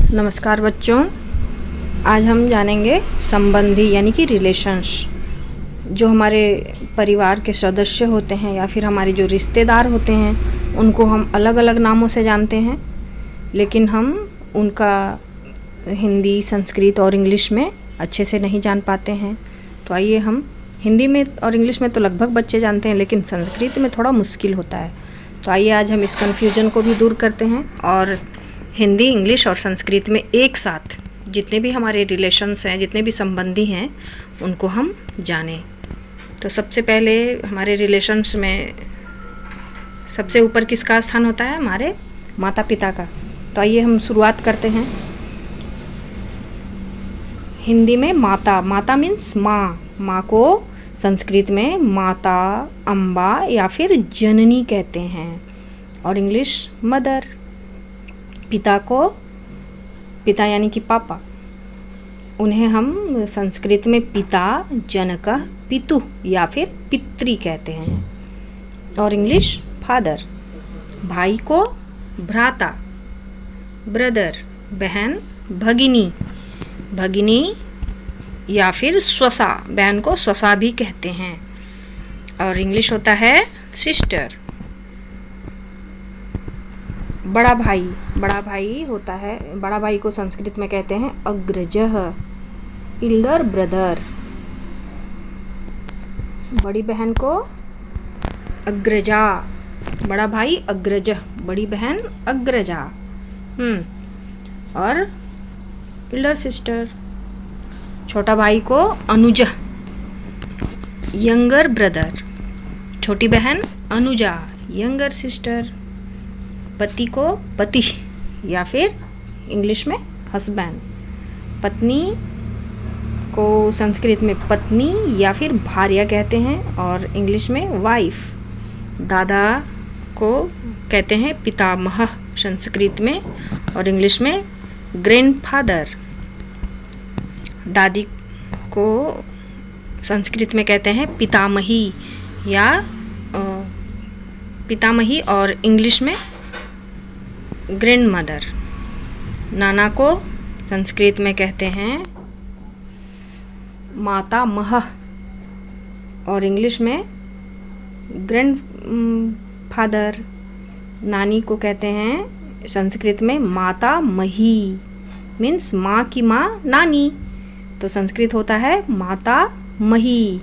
नमस्कार बच्चों, आज हम जानेंगे संबंधी यानी कि रिलेशंस। जो हमारे परिवार के सदस्य होते हैं या फिर हमारे जो रिश्तेदार होते हैं उनको हम अलग अलग नामों से जानते हैं, लेकिन हम उनका हिंदी, संस्कृत और इंग्लिश में अच्छे से नहीं जान पाते हैं। तो आइए हम हिंदी में और इंग्लिश में तो लगभग बच्चे जानते हैं, लेकिन संस्कृत में थोड़ा मुश्किल होता है। तो आइए आज हम इस कन्फ्यूजन को भी दूर करते हैं और हिंदी, इंग्लिश और संस्कृत में एक साथ जितने भी हमारे रिलेशंस हैं, जितने भी संबंधी हैं, उनको हम जानें। तो सबसे पहले हमारे रिलेशंस में सबसे ऊपर किसका स्थान होता है? हमारे माता पिता का। तो आइए हम शुरुआत करते हैं। हिंदी में माता, माता मीन्स माँ। माँ को संस्कृत में माता, अम्बा या फिर जननी कहते हैं, और इंग्लिश मदर। पिता को, पिता यानी कि पापा, उन्हें हम संस्कृत में पिता, जनकः, पितु या फिर पितृ कहते हैं, और इंग्लिश फादर। भाई को भ्राता, ब्रदर। बहन भगिनी, भगिनी या फिर स्वसा, बहन को स्वसा भी कहते हैं, और इंग्लिश होता है सिस्टर। बड़ा भाई, बड़ा भाई होता है, बड़ा भाई को संस्कृत में कहते हैं अग्रजः, इल्डर ब्रदर। बड़ी बहन को अग्रजा, बड़ा भाई अग्रज, बड़ी बहन अग्रजा। और इल्डर सिस्टर। छोटा भाई को अनुज, यंगर ब्रदर। छोटी बहन अनुजा, यंगर सिस्टर। पति को पति या फिर इंग्लिश में हस्बैंड। पत्नी को संस्कृत में पत्नी या फिर भार्या कहते हैं, और इंग्लिश में वाइफ। दादा को कहते हैं पितामह संस्कृत में, और इंग्लिश में ग्रैंडफादर। दादी को संस्कृत में कहते हैं पितामही या पितामही, और इंग्लिश में ग्रैंड मदर। नाना को संस्कृत में कहते हैं माता मह, और इंग्लिश में ग्रैंड फादर। नानी को कहते हैं संस्कृत में माता मही, मीन्स माँ की माँ नानी, तो संस्कृत होता है माता मही।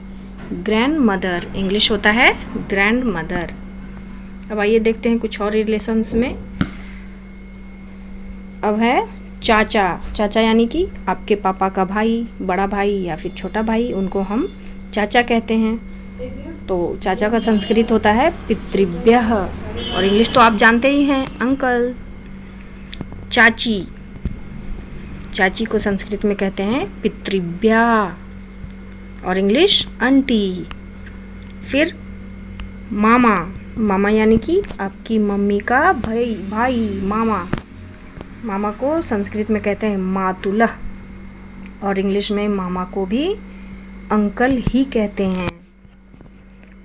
ग्रैंड मदर, इंग्लिश होता है ग्रैंड मदर। अब आइए देखते हैं कुछ और रिलेशंस में। अब है चाचा। चाचा यानी कि आपके पापा का भाई, बड़ा भाई या फिर छोटा भाई, उनको हम चाचा कहते हैं। तो चाचा का संस्कृत होता है पितृभ्यः, और इंग्लिश तो आप जानते ही हैं, अंकल। चाची, चाची को संस्कृत में कहते हैं पितृभ्या, और इंग्लिश आंटी। फिर मामा, मामा यानी कि आपकी मम्मी का भाई मामा। मामा को संस्कृत में कहते हैं मातुलः, और इंग्लिश में मामा को भी अंकल ही कहते हैं।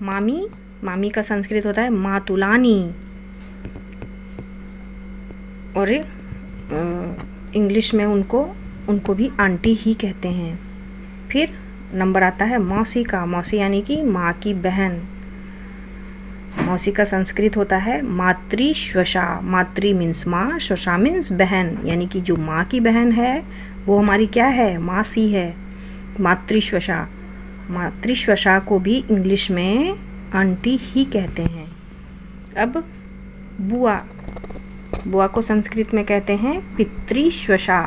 मामी, मामी का संस्कृत होता है मातुलानी, और इंग्लिश में उनको भी आंटी ही कहते हैं। फिर नंबर आता है मौसी का। मौसी यानी कि माँ की बहन। मौसी का संस्कृत होता है मातृश्वशा। मातृ मीन्स माँ, श्वशा मीन्स बहन, यानी कि जो माँ की बहन है वो हमारी क्या है? मासी है, मातृश्वशा। मातृश्वशा को भी इंग्लिश में आंटी ही कहते हैं। अब बुआ, बुआ को संस्कृत में कहते हैं पितृश्वशा।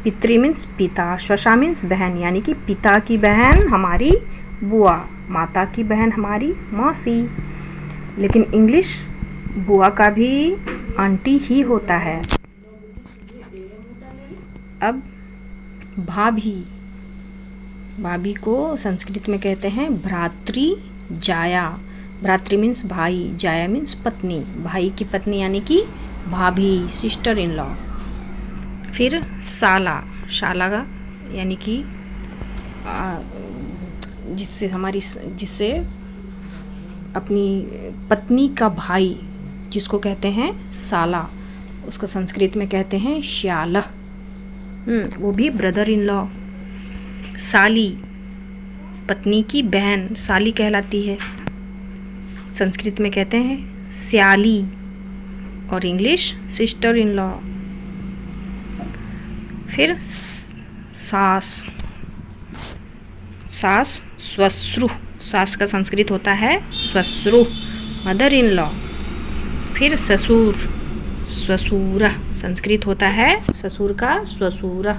पितृ मीन्स पिता, श्वशा मीन्स बहन, यानी कि पिता की बहन हमारी बुआ, माता की बहन हमारी मौसी। लेकिन इंग्लिश बुआ का भी आंटी ही होता है। अब भाभी, भाभी को संस्कृत में कहते हैं भ्रातृजाया। भ्रातृ मीन्स भाई, जाया मीन्स पत्नी, भाई की पत्नी यानी कि भाभी, सिस्टर इन लॉ। फिर साला, शाला का यानी कि जिससे अपनी पत्नी का भाई, जिसको कहते हैं साला, उसको संस्कृत में कहते हैं श्यालः। वो भी ब्रदर इन लॉ। साली, पत्नी की बहन साली कहलाती है। संस्कृत में कहते हैं स्याली और इंग्लिश सिस्टर इन लॉ। फिर सास, सास श्वश्रु, सास का संस्कृत होता है श्वश्रु, मदर इन लॉ। फिर ससुर, ससुर संस्कृत होता है ससुर का ससुर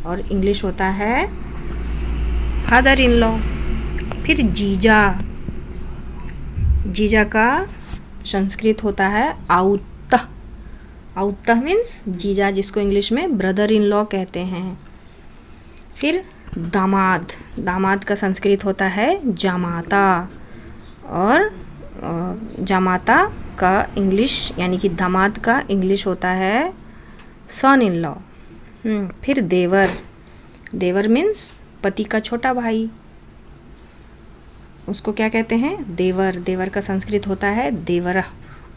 और इंग्लिश होता है फादर इन लॉ। फिर जीजा, जीजा का संस्कृत होता है आउत्ता, आउत्ता मीन्स जीजा, जिसको इंग्लिश में ब्रदर इन लॉ कहते हैं। फिर दामाद, दामाद का संस्कृत होता है जामाता और जामाता का इंग्लिश यानी कि दामाद का इंग्लिश होता है सन इन लॉ। फिर देवर, देवर मीन्स पति का छोटा भाई, उसको क्या कहते हैं देवर। देवर का संस्कृत होता है देवरा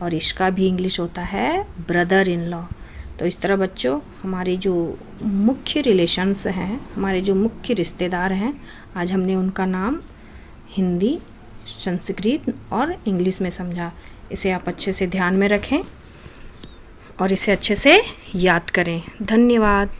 और इसका भी इंग्लिश होता है ब्रदर इन लॉ। तो इस तरह बच्चों हमारे जो मुख्य रिलेशंस हैं, हमारे जो मुख्य रिश्तेदार हैं, आज हमने उनका नाम हिंदी, संस्कृत और इंग्लिश में समझा। इसे आप अच्छे से ध्यान में रखें और इसे अच्छे से याद करें। धन्यवाद।